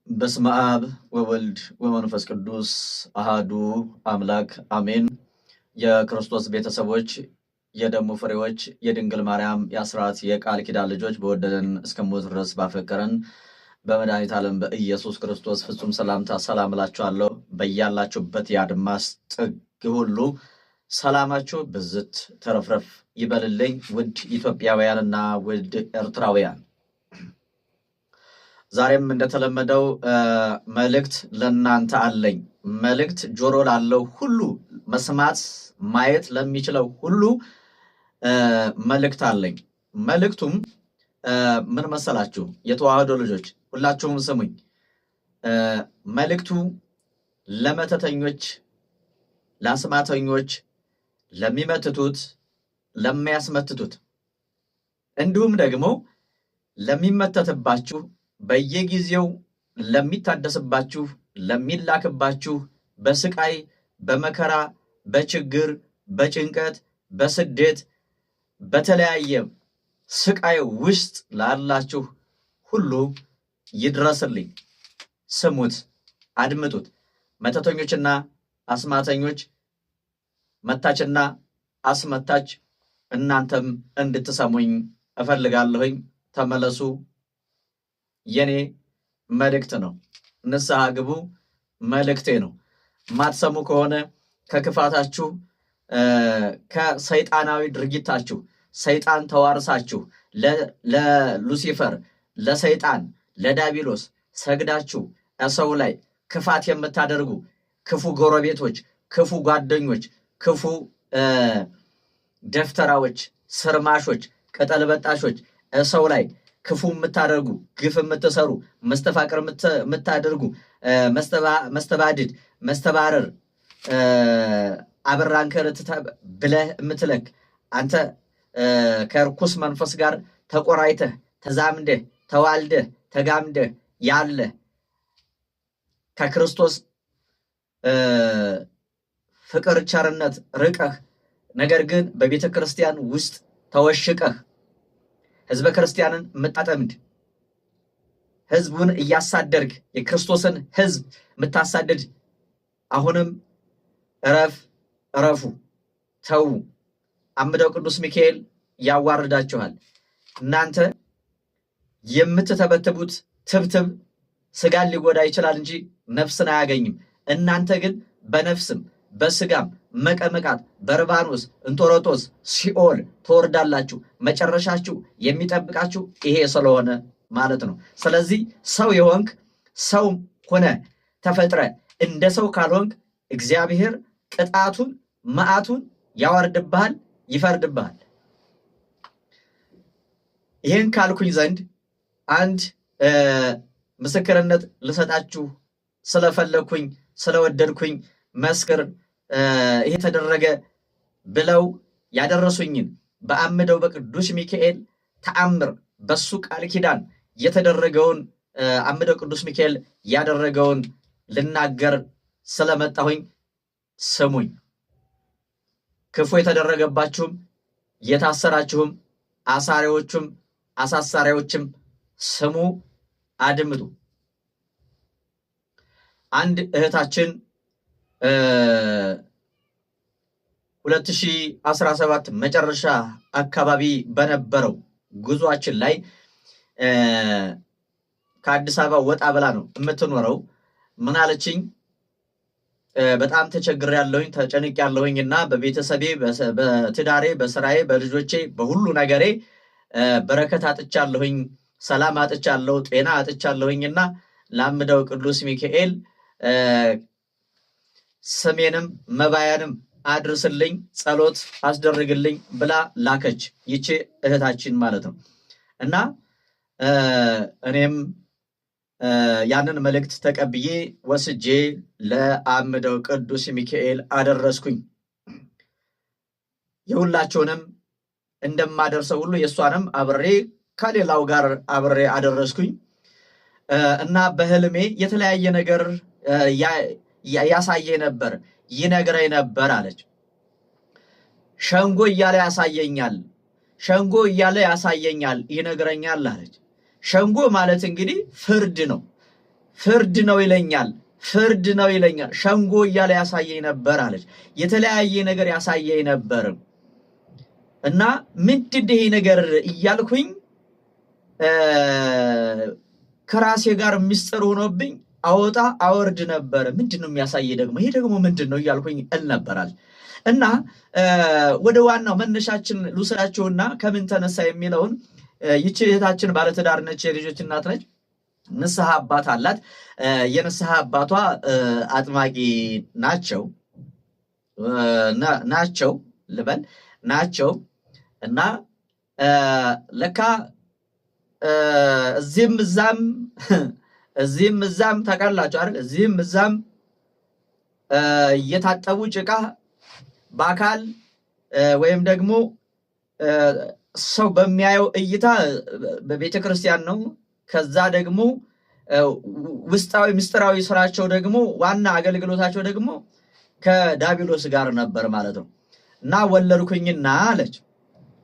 በስመ አብ ወወልድ ወመንፈስ ቅዱስ አሃዱ አምላክ አሜን። የክርስቶስ ቤተሰቦች፣ የደሙ ፍሬዎች፣ የድንግል ማርያም የአስራት የቃል ኪዳን ልጆች በወደደን እስከ ሞት ድረስ ባፈቀረን በመድኃኒተ ዓለም በኢየሱስ ክርስቶስ ፍጹም ሰላምታ ሰላም እላችኋለሁ። በያላችሁበት የአድማስ ጥግ ሁሉ ሰላማችሁ ብዝት ተረፍረፍ ይበልልኝ። ውድ ኢትዮጵያውያንና ውድ ኤርትራውያን፣ ዛሬም እንደተለመደው መልእክት ለእናንተ አለኝ። መልእክት ጆሮ ላለው ሁሉ፣ መስማት ማየት ለሚችለው ሁሉ መልእክት አለኝ። መልእክቱም ምን መሰላችሁ? የተዋህዶ ልጆች ሁላችሁም ስሙኝ። መልእክቱ ለመተተኞች፣ ለአስማተኞች፣ ለሚመትቱት፣ ለሚያስመትቱት እንዲሁም ደግሞ ለሚመተትባችሁ፣ በየጊዜው ለሚታደስባችሁ፣ ለሚላክባችሁ፣ በስቃይ በመከራ በችግር በጭንቀት በስደት በተለያየ ስቃይ ውስጥ ላላችሁ ሁሉ ይድረስልኝ። ስሙት፣ አድምጡት። መተተኞችና አስማተኞች፣ መታችና አስመታች፣ እናንተም እንድትሰሙኝ እፈልጋለሁኝ። ተመለሱ። የኔ መልእክት ነው። ንስሐ ግቡ፣ መልእክቴ ነው። ማትሰሙ ከሆነ ከክፋታችሁ ከሰይጣናዊ ድርጊታችሁ ሰይጣን ተዋርሳችሁ ለሉሲፈር ለሰይጣን ለዳቢሎስ ሰግዳችሁ ሰው ላይ ክፋት የምታደርጉ ክፉ ጎረቤቶች፣ ክፉ ጓደኞች፣ ክፉ ደፍተራዎች፣ ስርማሾች፣ ቅጠል በጣሾች፣ ሰው ላይ ክፉ የምታደርጉ፣ ግፍ የምትሰሩ፣ መስተፋቅር የምታደርጉ፣ መስተባድድ፣ መስተባረር፣ አብራንከርት ብለህ የምትለክ አንተ ከርኩስ መንፈስ ጋር ተቆራይተህ ተዛምደህ ተዋልደህ ተጋምደህ ያለ ከክርስቶስ ፍቅር ቸርነት ርቀህ ነገር ግን በቤተ ክርስቲያን ውስጥ ተወሽቀህ ህዝበ ክርስቲያንን የምታጠምድ፣ ህዝቡን እያሳደርግ የክርስቶስን ህዝብ የምታሳድድ፣ አሁንም እረፉ፣ ተዉ። አምደው ቅዱስ ሚካኤል ያዋርዳችኋል። እናንተ የምትተበትቡት ትብትብ ስጋን ሊጎዳ ይችላል እንጂ ነፍስን አያገኝም። እናንተ ግን በነፍስም በስጋም መቀመቃት፣ በርባኖስ፣ እንጦሮጦስ፣ ሲኦል ትወርዳላችሁ። መጨረሻችሁ የሚጠብቃችሁ ይሄ ስለሆነ ማለት ነው። ስለዚህ ሰው የሆንክ ሰው ሆነ ተፈጥረ እንደ ሰው ካልሆንክ እግዚአብሔር ቅጣቱን መዓቱን ያወርድብሃል፣ ይፈርድብሃል። ይህን ካልኩኝ ዘንድ አንድ ምስክርነት ልሰጣችሁ ስለፈለግኩኝ ስለወደድኩኝ መስክር ይሄ ተደረገ ብለው ያደረሱኝን በአምደው በቅዱስ ሚካኤል ተአምር በሱ ቃል ኪዳን የተደረገውን አምደው ቅዱስ ሚካኤል ያደረገውን ልናገር ስለመጣሁኝ ስሙኝ። ክፉ የተደረገባችሁም የታሰራችሁም አሳሪዎቹም አሳሳሪዎችም ስሙ፣ አድምጡ። አንድ እህታችን 2017 መጨረሻ አካባቢ በነበረው ጉዟችን ላይ ከአዲስ አበባ ወጣ ብላ ነው የምትኖረው። ምን አለችኝ? በጣም ተቸግሬያለሁኝ፣ ተጨንቄያለሁኝ እና በቤተሰቤ በትዳሬ በስራዬ በልጆቼ በሁሉ ነገሬ በረከት አጥቻለሁኝ፣ ሰላም አጥቻለሁ፣ ጤና አጥቻለሁኝና ለአምደው ቅዱስ ሚካኤል ስሜንም መባያንም አድርስልኝ፣ ጸሎት አስደርግልኝ ብላ ላከች። ይቺ እህታችን ማለት ነው። እና እኔም ያንን መልእክት ተቀብዬ ወስጄ ለአምደው ቅዱስ ሚካኤል አደረስኩኝ። የሁላቸውንም እንደማደርሰው ሁሉ የእሷንም አብሬ ከሌላው ጋር አብሬ አደረስኩኝ። እና በህልሜ የተለያየ ነገር ያሳየ ነበር፣ ይነግረኝ ነበር አለች። ሸንጎ እያለ ያሳየኛል፣ ሸንጎ እያለ ያሳየኛል፣ ይነግረኛል አለች። ሸንጎ ማለት እንግዲህ ፍርድ ነው። ፍርድ ነው ይለኛል፣ ፍርድ ነው ይለኛል። ሸንጎ እያለ ያሳየኝ ነበር አለች። የተለያየ ነገር ያሳየኝ ነበር እና ምንድን ይሄ ነገር እያልኩኝ ከራሴ ጋር ምስጢር ሆኖብኝ አወጣ አወርድ ነበር። ምንድነው የሚያሳየ ደግሞ ይሄ ደግሞ ምንድነው እያልኩኝ እልነበራል። እና ወደ ዋናው መነሻችን ልውሰዳችሁና ከምን ተነሳ የሚለውን ይቺ እህታችን ባለትዳር ነች፣ የልጆች እናት ነች። ንስሐ አባት አላት። የንስሐ አባቷ አጥማቂ ናቸው ልበል ናቸው። እና ለካ እዚህም እዛም ታውቃላችሁ አይደል? እዚህም እዛም እየታጠቡ ጭቃ በአካል ወይም ደግሞ ሰው በሚያየው እይታ በቤተ ክርስቲያን ነው። ከዛ ደግሞ ውስጣዊ ምስጢራዊ ስራቸው ደግሞ ዋና አገልግሎታቸው ደግሞ ከዳቢሎስ ጋር ነበር ማለት ነው። እና ወለድኩኝና አለች፣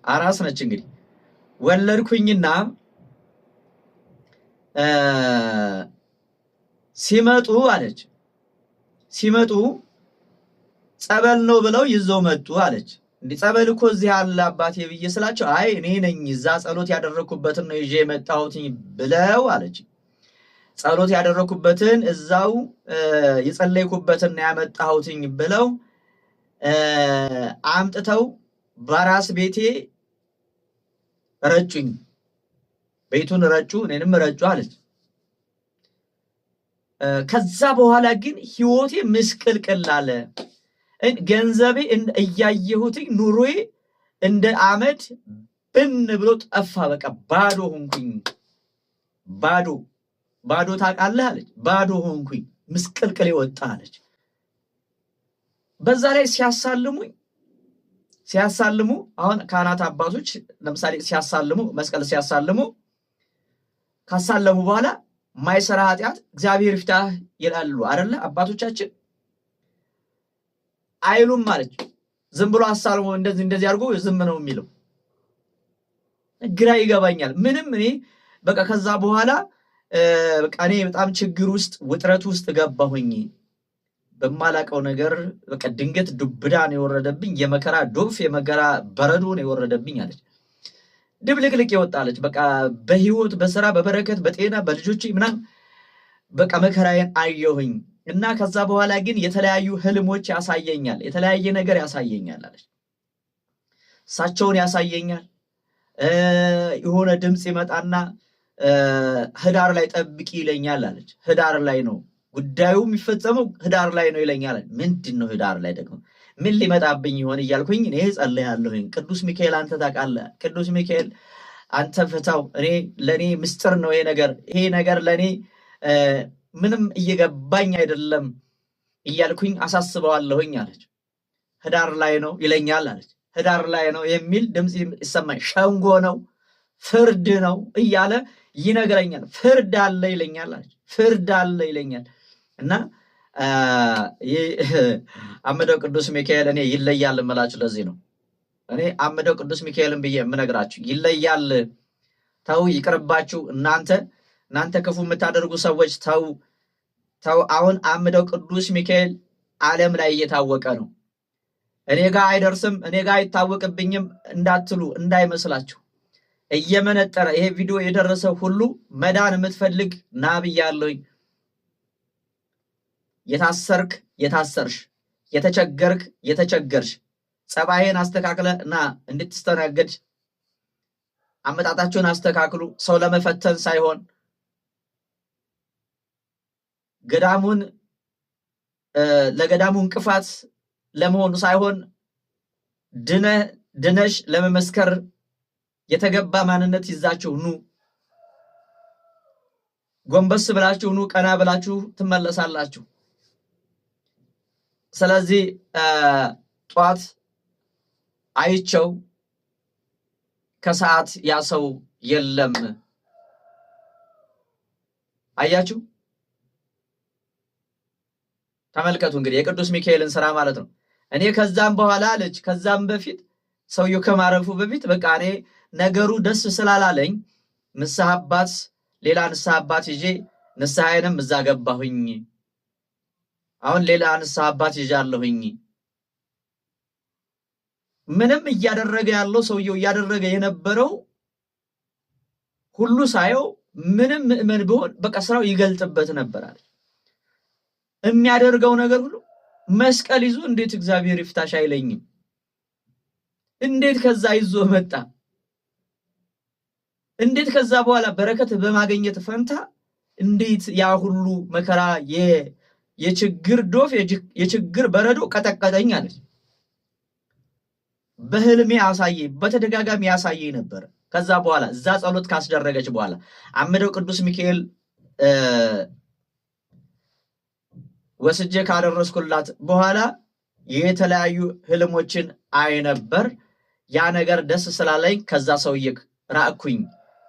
አራስ ነች እንግዲህ። ወለድኩኝና ሲመጡ አለች፣ ሲመጡ ጸበል ነው ብለው ይዘው መጡ አለች። እንዲህ ጸበል እኮ እዚህ አለ አባቴ ብዬ ስላቸው አይ እኔ ነኝ እዛ ጸሎት ያደረኩበትን ነው ይዤ የመጣሁት ብለው አለች። ጸሎት ያደረኩበትን እዛው የጸለይኩበትን ያመጣሁትኝ ብለው አምጥተው በራስ ቤቴ ረጩኝ። ቤቱን ረጩ፣ እኔንም ረጩ አለች። ከዛ በኋላ ግን ህይወቴ ምስቅልቅል አለ። ገንዘቤ እያየሁት ኑሮዬ እንደ አመድ ብን ብሎ ጠፋ። በቃ ባዶ ሆንኩኝ። ባዶ ታውቃለህ አለች። ባዶ ሆንኩኝ፣ ምስቅልቅል ወጣ አለች። በዛ ላይ ሲያሳልሙ አሁን ካህናት አባቶች ለምሳሌ ሲያሳልሙ መስቀል ሲያሳልሙ ካሳለሙ በኋላ ማይሰራ ኃጢአት እግዚአብሔር ይፍታህ ይላሉ አይደለ አባቶቻችን አይሉም ማለት ዝም ብሎ አሳልሞ እንደዚህ አድርጎ ዝም ነው የሚለው። ግራ ይገባኛል። ምንም እኔ በቃ ከዛ በኋላ በቃ እኔ በጣም ችግር ውስጥ ውጥረት ውስጥ ገባሁኝ። በማላቀው ነገር በቃ ድንገት ዱብዳ ነው የወረደብኝ። የመከራ ዶፍ የመከራ በረዶ ነው የወረደብኝ አለች። ድብልቅልቅ ይወጣለች። በቃ በህይወት በስራ በበረከት በጤና በልጆች ምናምን በቃ መከራዬን አየሁኝ። እና ከዛ በኋላ ግን የተለያዩ ህልሞች ያሳየኛል፣ የተለያየ ነገር ያሳየኛል አለች። እሳቸውን ያሳየኛል። የሆነ ድምፅ ይመጣና ህዳር ላይ ጠብቂ ይለኛል አለች። ህዳር ላይ ነው ጉዳዩ የሚፈጸመው፣ ህዳር ላይ ነው ይለኛል። ምንድን ነው ህዳር ላይ ደግሞ ምን ሊመጣብኝ ይሆን እያልኩኝ እኔ ጸልያለሁኝ። ቅዱስ ሚካኤል አንተ ታውቃለህ፣ ቅዱስ ሚካኤል አንተ ፍታው፣ ለእኔ ምስጢር ነው ይሄ ነገር ለእኔ ምንም እየገባኝ አይደለም እያልኩኝ አሳስበዋለሁኝ አለች። ህዳር ላይ ነው ይለኛል አለች። ህዳር ላይ ነው የሚል ድምፅ ይሰማኝ። ሸንጎ ነው ፍርድ ነው እያለ ይነግረኛል። ፍርድ አለ ይለኛል አለች። ፍርድ አለ ይለኛል። እና አምደው ቅዱስ ሚካኤል እኔ ይለያል እምላችሁ ለዚህ ነው። እኔ አምደው ቅዱስ ሚካኤልን ብዬ የምነግራችሁ ይለያል። ተው ይቅርባችሁ። እናንተ ክፉ የምታደርጉ ሰዎች ተው። አሁን አምደው ቅዱስ ሚካኤል ዓለም ላይ እየታወቀ ነው። እኔ ጋር አይደርስም፣ እኔ ጋር አይታወቅብኝም እንዳትሉ እንዳይመስላችሁ። እየመነጠረ ይሄ ቪዲዮ የደረሰው ሁሉ መዳን የምትፈልግ ና ብያለሁኝ። የታሰርክ የታሰርሽ፣ የተቸገርክ የተቸገርሽ፣ ጸባይን አስተካክለ ና እንድትስተናገድ። አመጣጣችሁን አስተካክሉ። ሰው ለመፈተን ሳይሆን ለገዳሙ እንቅፋት ለመሆኑ ሳይሆን ድነሽ ለመመስከር የተገባ ማንነት ይዛችሁ ኑ። ጎንበስ ብላችሁ ኑ፣ ቀና ብላችሁ ትመለሳላችሁ። ስለዚህ ጧት አይቸው ከሰዓት ያ ሰው የለም። አያችሁ፣ ተመልከቱ እንግዲህ የቅዱስ ሚካኤልን ስራ ማለት ነው። እኔ ከዛም በኋላ አለች፣ ከዛም በፊት ሰውየው ከማረፉ በፊት በቃ እኔ ነገሩ ደስ ስላላለኝ ሌላ ንስሐ አባት ይዤ ንስሐዬንም እዛ ገባሁኝ። አሁን ሌላ ንስሐ አባት ይዣለሁኝ። ምንም እያደረገ ያለው ሰውየው እያደረገ የነበረው ሁሉ ሳየው ምንም ምእመን ቢሆን በቃ ስራው ይገልጥበት ነበር አለ። የሚያደርገው ነገር ሁሉ መስቀል ይዞ እንዴት እግዚአብሔር ይፍታሽ አይለኝም? እንዴት ከዛ ይዞ መጣ? እንዴት ከዛ በኋላ በረከት በማግኘት ፈንታ እንዴት ያ ሁሉ መከራ የችግር ዶፍ የችግር በረዶ ቀጠቀጠኝ አለ። በህልሜ ያሳየኝ በተደጋጋሚ ያሳየኝ ነበር። ከዛ በኋላ እዛ ጸሎት ካስደረገች በኋላ አምደው ቅዱስ ሚካኤል ወስጄ ካደረስኩላት በኋላ የተለያዩ ህልሞችን አይ ነበር። ያ ነገር ደስ ስላለኝ ከዛ ሰውዬ ራቅኩኝ።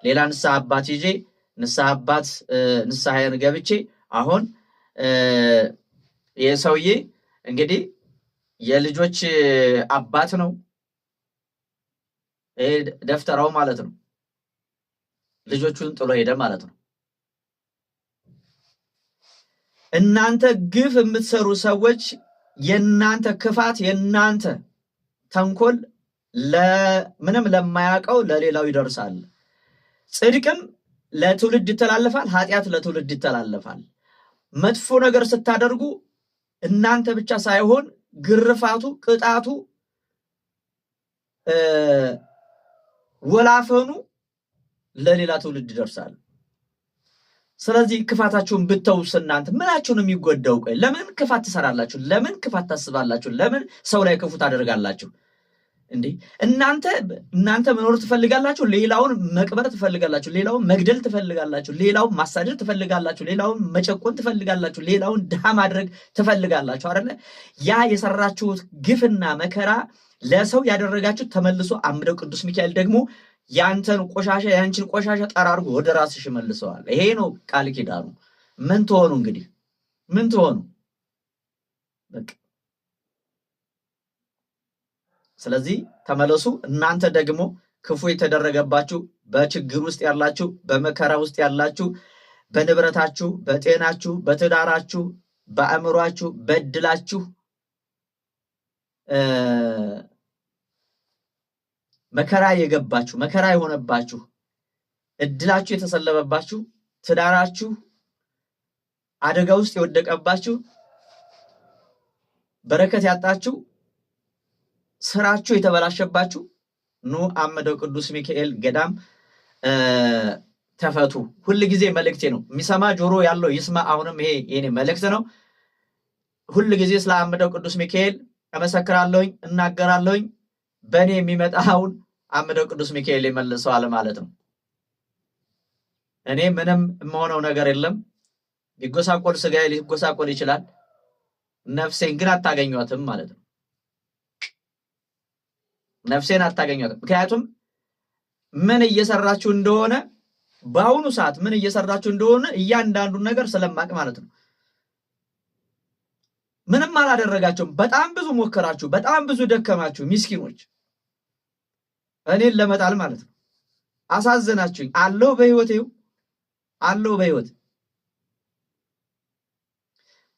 ሌላ ንስሐ አባት ይዤ ንስሐዬን ገብቼ አሁን ይህ ሰውዬ እንግዲህ የልጆች አባት ነው። ይሄ ደፍተራው ማለት ነው። ልጆቹን ጥሎ ሄደ ማለት ነው። እናንተ ግፍ የምትሰሩ ሰዎች የናንተ ክፋት የናንተ ተንኮል ለምንም ለማያውቀው ለሌላው ይደርሳል። ጽድቅም ለትውልድ ይተላለፋል፣ ኃጢአት ለትውልድ ይተላለፋል። መጥፎ ነገር ስታደርጉ እናንተ ብቻ ሳይሆን ግርፋቱ፣ ቅጣቱ፣ ወላፈኑ ለሌላ ትውልድ ይደርሳል። ስለዚህ ክፋታችሁን ብትተውስ እናንተ ምናችሁን የሚጎዳው? ቆይ ለምን ክፋት ትሰራላችሁ? ለምን ክፋት ታስባላችሁ? ለምን ሰው ላይ ክፉ ታደርጋላችሁ? እንዴ እናንተ መኖር ትፈልጋላችሁ፣ ሌላውን መቅበር ትፈልጋላችሁ፣ ሌላውን መግደል ትፈልጋላችሁ፣ ሌላውን ማሳደድ ትፈልጋላችሁ፣ ሌላውን መጨቆን ትፈልጋላችሁ፣ ሌላውን ድሃ ማድረግ ትፈልጋላችሁ አይደለ? ያ የሰራችሁት ግፍና መከራ ለሰው ያደረጋችሁ ተመልሶ አምደው ቅዱስ ሚካኤል ደግሞ ያንተን ቆሻሻ ያንቺን ቆሻሻ ጠራርጎ ወደ ራስሽ መልሰዋል። ይሄ ነው ቃል ኪዳኑ። ምን ትሆኑ እንግዲህ ምን ትሆኑ? በቃ ስለዚህ ተመለሱ። እናንተ ደግሞ ክፉ የተደረገባችሁ በችግር ውስጥ ያላችሁ፣ በመከራ ውስጥ ያላችሁ፣ በንብረታችሁ፣ በጤናችሁ፣ በትዳራችሁ፣ በአእምሯችሁ በድላችሁ መከራ የገባችሁ መከራ የሆነባችሁ እድላችሁ የተሰለበባችሁ ትዳራችሁ አደጋ ውስጥ የወደቀባችሁ በረከት ያጣችሁ ስራችሁ የተበላሸባችሁ ኑ አምደው ቅዱስ ሚካኤል ገዳም ተፈቱ። ሁል ጊዜ መልእክቴ ነው። የሚሰማ ጆሮ ያለው ይስማ። አሁንም ይሄ የኔ መልእክት ነው። ሁል ጊዜ ስለ አምደው ቅዱስ ሚካኤል እመሰክራለሁኝ፣ እናገራለሁኝ። በእኔ የሚመጣውን አምደው ቅዱስ ሚካኤል ይመልሰዋል ማለት ነው። እኔ ምንም የምሆነው ነገር የለም። ሊጎሳቆል ስጋዬ ሊጎሳቆል ይችላል፣ ነፍሴን ግን አታገኟትም ማለት ነው። ነፍሴን አታገኟትም። ምክንያቱም ምን እየሰራችሁ እንደሆነ በአሁኑ ሰዓት ምን እየሰራችሁ እንደሆነ እያንዳንዱን ነገር ስለማቅ ማለት ነው። ምንም አላደረጋችሁም። በጣም ብዙ ሞከራችሁ፣ በጣም ብዙ ደከማችሁ ሚስኪኖች፣ እኔን ለመጣል ማለት ነው። አሳዘናችሁኝ። አለው በህይወት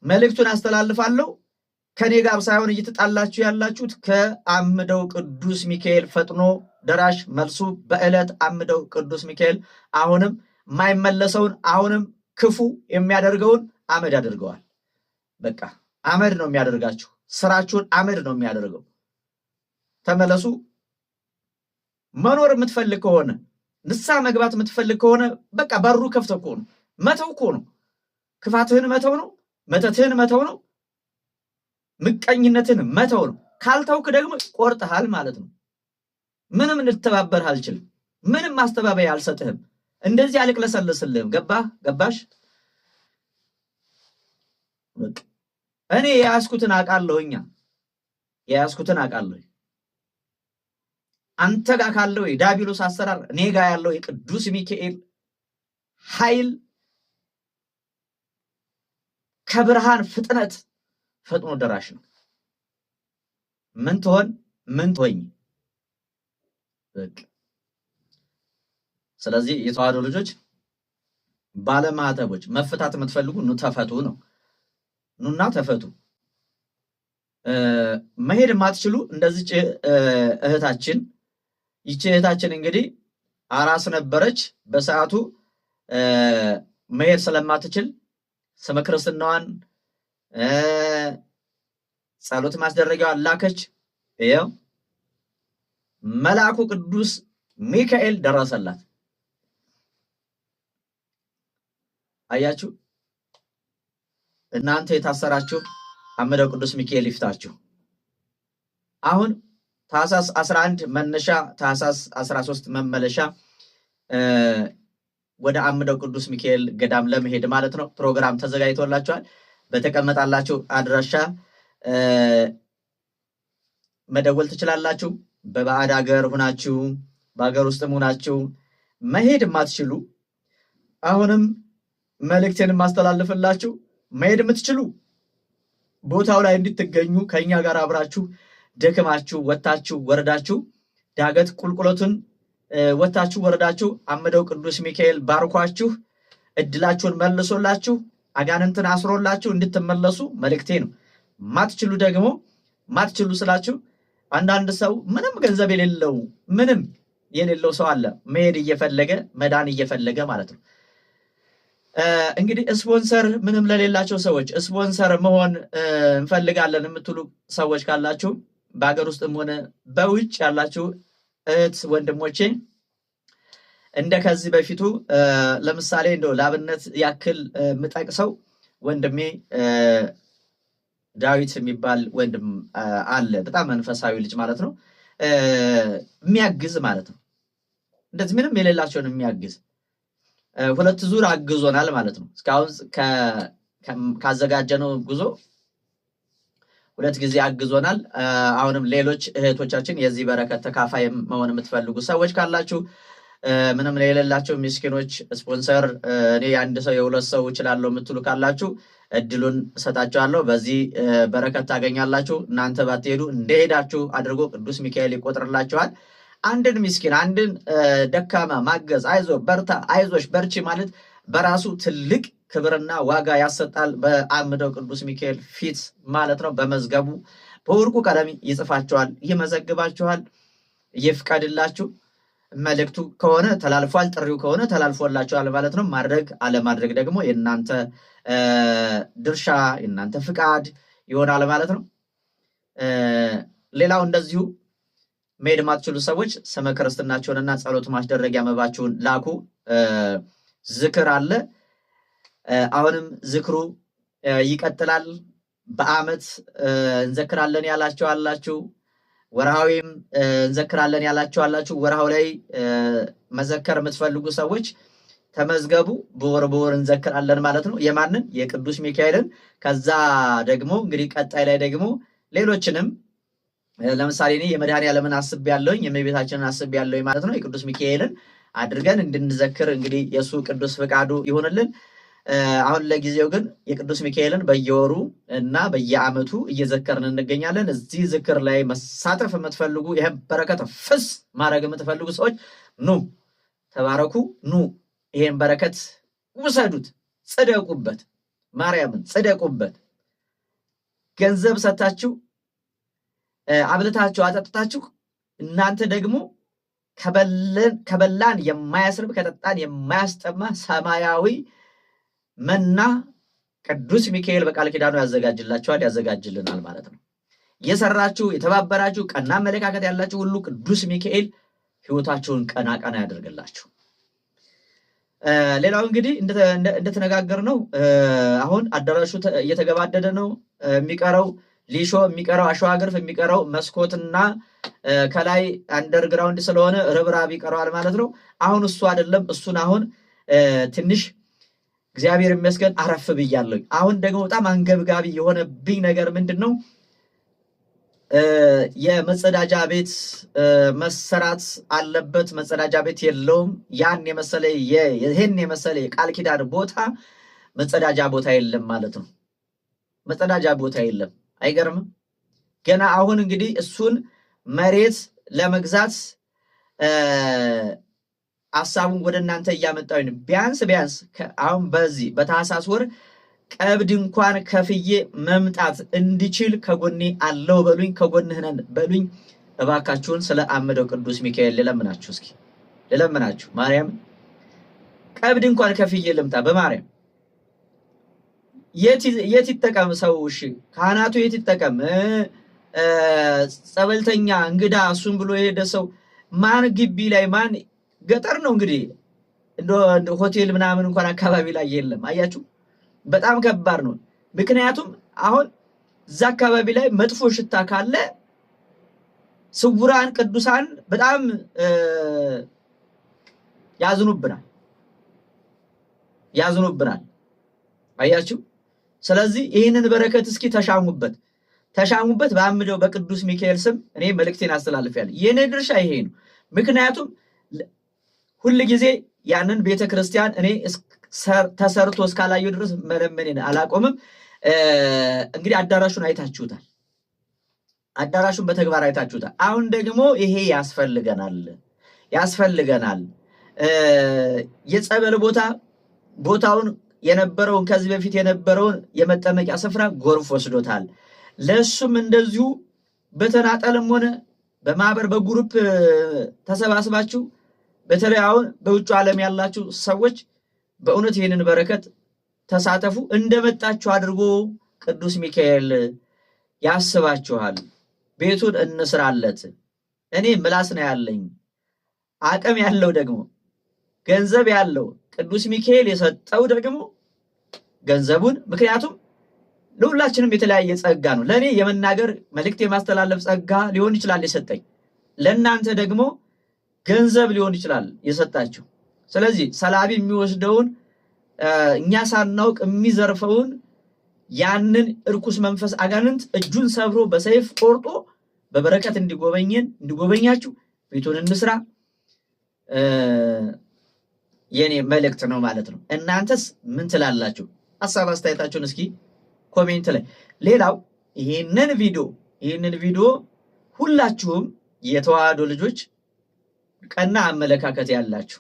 መልእክቱን አስተላልፋለሁ። ከኔ ጋር ሳይሆን እየተጣላችሁ ያላችሁት ከአምደው ቅዱስ ሚካኤል ፈጥኖ ደራሽ መልሱ በዕለት አምደው ቅዱስ ሚካኤል አሁንም የማይመለሰውን አሁንም ክፉ የሚያደርገውን አመድ ያደርገዋል። በቃ አመድ ነው የሚያደርጋችሁ። ስራችሁን አመድ ነው የሚያደርገው። ተመለሱ። መኖር የምትፈልግ ከሆነ ንስሐ መግባት የምትፈልግ ከሆነ በቃ በሩ ከፍቶ እኮ ነው። መተው እኮ ነው። ክፋትህን መተው ነው። መተትህን መተው ነው። ምቀኝነትን መተው ነው። ካልተውክ ደግሞ ቆርጠሃል ማለት ነው። ምንም ልተባበርህ አልችልም። ምንም ማስተባበያ አልሰጥህም። እንደዚህ አልቅለሰልስልህም። ገባሽ? እኔ የያዝኩትን አውቃለሁኛ። የያዝኩትን አውቃለሁ። አንተ ጋር ካለው የዲያብሎስ አሰራር እኔ ጋር ያለው የቅዱስ ሚካኤል ኃይል ከብርሃን ፍጥነት ፈጥኖ ደራሽ ነው። ምን ትሆኝ? ስለዚህ የተዋህዶ ልጆች ባለማህተቦች መፈታት የምትፈልጉ ኑ ተፈቱ ነው። ኑና ተፈቱ። መሄድ የማትችሉ እንደዚህ እህታችን፣ ይቺ እህታችን እንግዲህ አራስ ነበረች። በሰዓቱ መሄድ ስለማትችል ስመ ክርስትናዋን ጸሎት ማስደረጊያዋን ላከች። ይኸው መልአኩ ቅዱስ ሚካኤል ደረሰላት። አያችሁ፣ እናንተ የታሰራችሁ አምደው ቅዱስ ሚካኤል ይፍታችሁ። አሁን ታኅሳስ 11 መነሻ፣ ታኅሳስ 13 መመለሻ ወደ አምደው ቅዱስ ሚካኤል ገዳም ለመሄድ ማለት ነው ፕሮግራም ተዘጋጅቶላችኋል። በተቀመጣላችሁ አድራሻ መደወል ትችላላችሁ። በባዕድ ሀገር ሁናችሁ በሀገር ውስጥም ሁናችሁ መሄድ የማትችሉ አሁንም መልእክቴን ማስተላልፍላችሁ መሄድ የምትችሉ ቦታው ላይ እንድትገኙ ከኛ ጋር አብራችሁ ደክማችሁ ወታችሁ ወረዳችሁ ዳገት ቁልቁለቱን ወታችሁ ወረዳችሁ አምደው ቅዱስ ሚካኤል ባርኳችሁ እድላችሁን መልሶላችሁ አጋንንትን አስሮላችሁ እንድትመለሱ መልእክቴ ነው። ማትችሉ ደግሞ ማትችሉ ስላችሁ አንዳንድ ሰው ምንም ገንዘብ የሌለው ሰው አለ፣ መሄድ እየፈለገ መዳን እየፈለገ ማለት ነው። እንግዲህ ስፖንሰር ምንም ለሌላቸው ሰዎች ስፖንሰር መሆን እንፈልጋለን የምትሉ ሰዎች ካላችሁ በሀገር ውስጥም ሆነ በውጭ ያላችሁ እህት ወንድሞቼ እንደ ከዚህ በፊቱ ለምሳሌ እንደው ለአብነት ያክል የምጠቅሰው ወንድሜ ዳዊት የሚባል ወንድም አለ። በጣም መንፈሳዊ ልጅ ማለት ነው፣ የሚያግዝ ማለት ነው። እንደዚህ ምንም የሌላቸውን የሚያግዝ 2 ዙር አግዞናል ማለት ነው። እስካሁን ካዘጋጀነው ጉዞ 2 ጊዜ አግዞናል። አሁንም ሌሎች እህቶቻችን የዚህ በረከት ተካፋይ መሆን የምትፈልጉ ሰዎች ካላችሁ ምንም የሌላቸው ምስኪኖች ስፖንሰር እኔ የአንድ ሰው የ2 ሰው እችላለሁ የምትሉ ካላችሁ እድሉን እሰጣችኋለሁ። በዚህ በረከት ታገኛላችሁ። እናንተ ባትሄዱ እንደሄዳችሁ አድርጎ ቅዱስ ሚካኤል ይቆጥርላችኋል። አንድን ምስኪን አንድን ደካማ ማገዝ፣ አይዞ በርታ፣ አይዞሽ በርቺ ማለት በራሱ ትልቅ ክብርና ዋጋ ያሰጣል። በአምደው ቅዱስ ሚካኤል ፊት ማለት ነው። በመዝገቡ በወርቁ ቀለም ይጽፋችኋል፣ ይመዘግባችኋል። ይፍቀድላችሁ። መልእክቱ ከሆነ ተላልፏል፣ ጥሪው ከሆነ ተላልፎላችኋል ማለት ነው። ማድረግ አለማድረግ ደግሞ የእናንተ ድርሻ የእናንተ ፍቃድ ይሆናል ማለት ነው። ሌላው እንደዚሁ መሄድ ማትችሉ ሰዎች ስመ ክርስትናችሁንና ጸሎት ማስደረጊያ መባችሁን ላኩ። ዝክር አለ። አሁንም ዝክሩ ይቀጥላል። በዓመት እንዘክራለን ያላችሁ አላችሁ፣ ወርሃዊም እንዘክራለን ያላችሁ አላችሁ። ወርሃው ላይ መዘከር የምትፈልጉ ሰዎች ተመዝገቡ። በወር እንዘክራለን ማለት ነው። የማንን? የቅዱስ ሚካኤልን። ከዛ ደግሞ እንግዲህ ቀጣይ ላይ ደግሞ ሌሎችንም ለምሳሌ እኔ የመድኃኔዓለምን አስቤያለሁኝ፣ የእመቤታችንን አስቤያለሁኝ ማለት ነው። የቅዱስ ሚካኤልን አድርገን እንድንዘክር እንግዲህ የእሱ ቅዱስ ፍቃዱ ይሆንልን። አሁን ለጊዜው ግን የቅዱስ ሚካኤልን በየወሩ እና በየዓመቱ እየዘከርን እንገኛለን። እዚህ ዝክር ላይ መሳተፍ የምትፈልጉ ይህም በረከት ፍስ ማድረግ የምትፈልጉ ሰዎች ኑ ተባረኩ፣ ኑ ይሄን በረከት ውሰዱት፣ ጽደቁበት፣ ማርያምን ጽደቁበት። ገንዘብ ሰታችሁ አብልታችሁ አጠጥታችሁ እናንተ ደግሞ ከበላን የማያስርብ ከጠጣን የማያስጠማ ሰማያዊ መና ቅዱስ ሚካኤል በቃል ኪዳኑ ያዘጋጅላችኋል፣ ያዘጋጅልናል ማለት ነው። የሰራችሁ የተባበራችሁ ቀና አመለካከት ያላችሁ ሁሉ ቅዱስ ሚካኤል ሕይወታችሁን ቀና ቀና ያደርግላችሁ። ሌላው እንግዲህ እንደተነጋገር ነው አሁን አዳራሹ እየተገባደደ ነው። የሚቀረው ሊሾ፣ የሚቀረው አሸዋ ግርፍ፣ የሚቀረው መስኮትና ከላይ አንደርግራውንድ ስለሆነ ርብራብ ይቀረዋል ማለት ነው። አሁን እሱ አይደለም። እሱን አሁን ትንሽ እግዚአብሔር ይመስገን አረፍ ብያለሁ። አሁን ደግሞ በጣም አንገብጋቢ የሆነብኝ ነገር ምንድን ነው? የመጸዳጃ ቤት መሰራት አለበት። መጸዳጃ ቤት የለውም። ይህን የመሰለ የቃል ኪዳን ቦታ መጸዳጃ ቦታ የለም ማለት ነው። መጸዳጃ ቦታ የለም። አይገርምም? ገና አሁን እንግዲህ እሱን መሬት ለመግዛት ሐሳቡን ወደ እናንተ እያመጣሁ ነው። ቢያንስ አሁን በዚህ በታኅሳስ ወር ቀብድ እንኳን ከፍዬ መምጣት እንድችል ከጎኔ አለው በሉኝ፣ ከጎንህ ነን በሉኝ። እባካችሁን ስለ አምደው ቅዱስ ሚካኤል ልለምናችሁ፣ እስኪ ልለምናችሁ። ማርያም ቀብድ እንኳን ከፍዬ ልምጣ በማርያም። የት ይጠቀም ሰው? እሺ ካህናቱ የት ይጠቀም? ጸበልተኛ እንግዳ እሱን ብሎ የሄደ ሰው ማን ግቢ ላይ ማን ገጠር ነው እንግዲህ እንደ ሆቴል ምናምን እንኳን አካባቢ ላይ የለም። አያችሁ በጣም ከባድ ነው። ምክንያቱም አሁን እዛ አካባቢ ላይ መጥፎ ሽታ ካለ ስውራን ቅዱሳን በጣም ያዝኑብናል። አያችሁ። ስለዚህ ይህንን በረከት እስኪ ተሻሙበት በአምደው በቅዱስ ሚካኤል ስም እኔ መልእክቴን አስተላልፌያለሁ። የኔ ድርሻ ይሄ ነው። ምክንያቱም ሁል ጊዜ ያንን ቤተክርስቲያን እኔ ተሰርቶ እስካላየሁ ድረስ መለመኔን አላቆምም። እንግዲህ አዳራሹን አይታችሁታል። አዳራሹን በተግባር አይታችሁታል። አሁን ደግሞ ይሄ ያስፈልገናል። የጸበል ቦታውን የነበረውን ከዚህ በፊት የነበረውን የመጠመቂያ ስፍራ ጎርፍ ወስዶታል። ለሱም እንደዚሁ በተናጠልም ሆነ በማህበር በግሩፕ ተሰባስባችሁ በተለይ አሁን በውጭ ዓለም ያላችሁ ሰዎች በእውነት ይህንን በረከት ተሳተፉ። እንደመጣችሁ አድርጎ ቅዱስ ሚካኤል ያስባችኋል። ቤቱን እንስራለት። እኔ ምላስ ነው ያለኝ፣ አቅም ያለው ደግሞ ገንዘብ ያለው ቅዱስ ሚካኤል የሰጠው ደግሞ ገንዘቡን፣ ምክንያቱም ለሁላችንም የተለያየ ጸጋ ነው። ለእኔ የመናገር መልእክት የማስተላለፍ ጸጋ ሊሆን ይችላል የሰጠኝ፣ ለእናንተ ደግሞ ገንዘብ ሊሆን ይችላል የሰጣችሁ። ስለዚህ ሰላቢ የሚወስደውን እኛ ሳናውቅ የሚዘርፈውን ያንን እርኩስ መንፈስ አጋንንት እጁን ሰብሮ በሰይፍ ቆርጦ በበረከት እንዲጎበኛችሁ ቤቱን እንስራ የኔ መልእክት ነው ማለት ነው። እናንተስ ምን ትላላችሁ? ሐሳብ አስተያየታችሁን እስኪ ኮሜንት ላይ። ሌላው ይህንን ቪዲዮ ሁላችሁም የተዋህዶ ልጆች ቀና አመለካከት ያላችሁ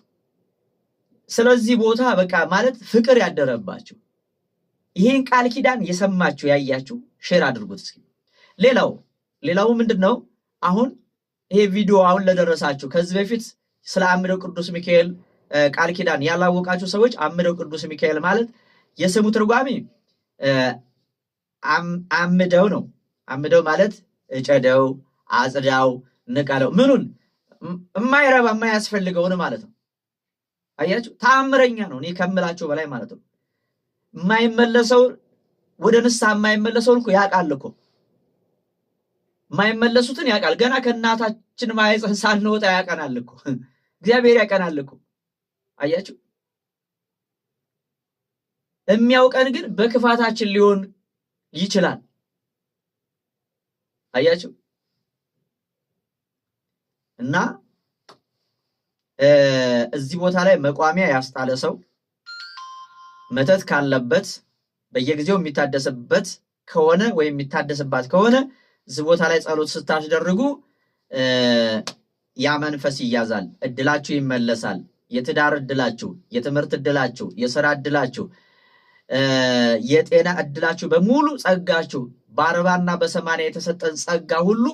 ስለዚህ ቦታ በቃ ማለት ፍቅር ያደረባችሁ ይሄን ቃል ኪዳን የሰማችሁ ያያችሁ ሼር አድርጉት እስኪ። ሌላው ምንድነው? አሁን ይሄ ቪዲዮ አሁን ለደረሳችሁ ከዚህ በፊት ስለ አምደው ቅዱስ ሚካኤል ቃል ኪዳን ያላወቃችሁ ሰዎች አምደው ቅዱስ ሚካኤል ማለት የስሙ ትርጓሜ አምደው ነው። አምደው ማለት እጨደው፣ አጽዳው፣ ንቀለው፣ ምኑን የማይረባ የማያስፈልገውን ማለት ነው። አያችሁ ተአምረኛ ነው። እኔ ከምላችሁ በላይ ማለት ነው። የማይመለሰው ወደ ንስሐ የማይመለሰውን እኮ ያውቃል እኮ የማይመለሱትን ያውቃል። ገና ከእናታችን ማኅፀን ሳንወጣ ያውቀናል እኮ እግዚአብሔር ያውቀናል እኮ። አያችሁ የሚያውቀን ግን በክፋታችን ሊሆን ይችላል። አያችሁ እና እዚህ ቦታ ላይ መቋሚያ ያስጣለ ሰው መተት ካለበት በየጊዜው የሚታደስበት ከሆነ ወይም የሚታደስባት ከሆነ እዚህ ቦታ ላይ ጸሎት ስታስደርጉ ያ መንፈስ ይያዛል፣ እድላችሁ ይመለሳል። የትዳር እድላችሁ፣ የትምህርት እድላችሁ፣ የሥራ እድላችሁ፣ የጤና እድላችሁ በሙሉ ጸጋችሁ በ40 እና በ80 የተሰጠን ጸጋ ሁሉ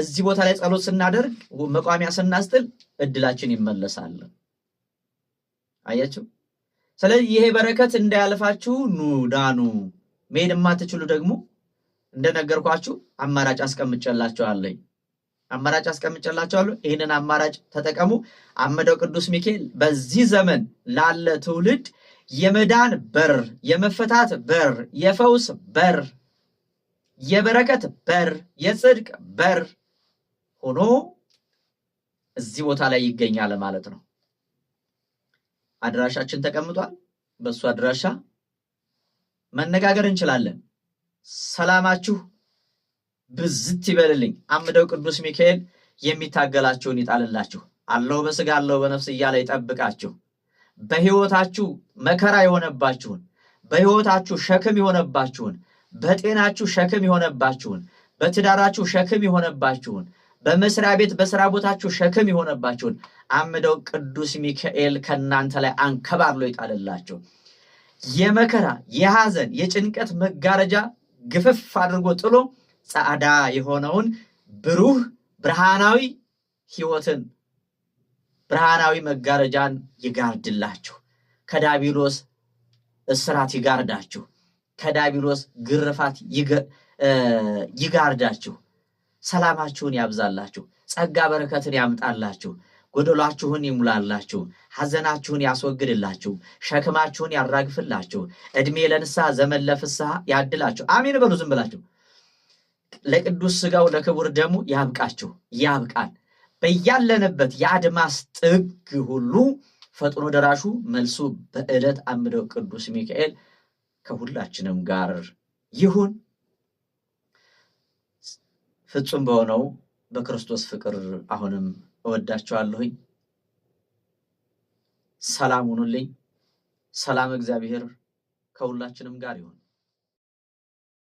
እዚህ ቦታ ላይ ጸሎት ስናደርግ መቋሚያ ስናስጥል እድላችን ይመለሳል። አያችሁ። ስለዚህ ይሄ በረከት እንዳያልፋችሁ ዳኑ። መሄድ የማትችሉ ደግሞ እንደነገርኳችሁ አማራጭ አስቀምጨላችኋለሁ። ይህንን አማራጭ ተጠቀሙ። አምደው ቅዱስ ሚካኤል በዚህ ዘመን ላለ ትውልድ የመዳን በር፣ የመፈታት በር፣ የፈውስ በር፣ የበረከት በር፣ የጽድቅ በር ሆኖ እዚህ ቦታ ላይ ይገኛል ማለት ነው። አድራሻችን ተቀምጧል። በሱ አድራሻ መነጋገር እንችላለን። ሰላማችሁ ብዝት ይበልልኝ። አምደው ቅዱስ ሚካኤል የሚታገላችሁን ይጣልላችሁ። አለው በስጋ አለው በነፍስ እያለ ይጠብቃችሁ። በህይወታችሁ መከራ የሆነባችሁን፣ በህይወታችሁ ሸክም የሆነባችሁን፣ በጤናችሁ ሸክም የሆነባችሁን፣ በትዳራችሁ ሸክም የሆነባችሁን፣ በመስሪያ ቤት በስራ ቦታችሁ ሸክም የሆነባችሁን አምደው ቅዱስ ሚካኤል ከናንተ ላይ አንከባሎ ይጣልላችሁ። የመከራ የሐዘን የጭንቀት መጋረጃ ግፍፍ አድርጎ ጥሎ ጻዕዳ የሆነውን ብሩህ ብርሃናዊ ሕይወትን ብርሃናዊ መጋረጃን ይጋርድላችሁ። ከዳቢሎስ እስራት ይጋርዳችሁ። ከዳቢሎስ ግርፋት ይጋርዳችሁ። ሰላማችሁን ያብዛላችሁ። ጸጋ በረከትን ያምጣላችሁ። ጎደሏችሁን ይሙላላችሁ። ሐዘናችሁን ያስወግድላችሁ። ሸክማችሁን ያራግፍላችሁ። ዕድሜ ለንስሐ ዘመን ለፍስሐ ያድላችሁ። አሜን በሉ ዝም ብላችሁ። ለቅዱስ ሥጋው ለክቡር ደሙ ያብቃችሁ፣ ያብቃን። በያለንበት የአድማስ ጥግ ሁሉ ፈጥኖ ደራሹ መልሱ በዕለት አምደው ቅዱስ ሚካኤል ከሁላችንም ጋር ይሁን። ፍጹም በሆነው በክርስቶስ ፍቅር አሁንም እወዳችኋለሁኝ። ሰላም ሁኑልኝ። ሰላም እግዚአብሔር ከሁላችንም ጋር ይሁን።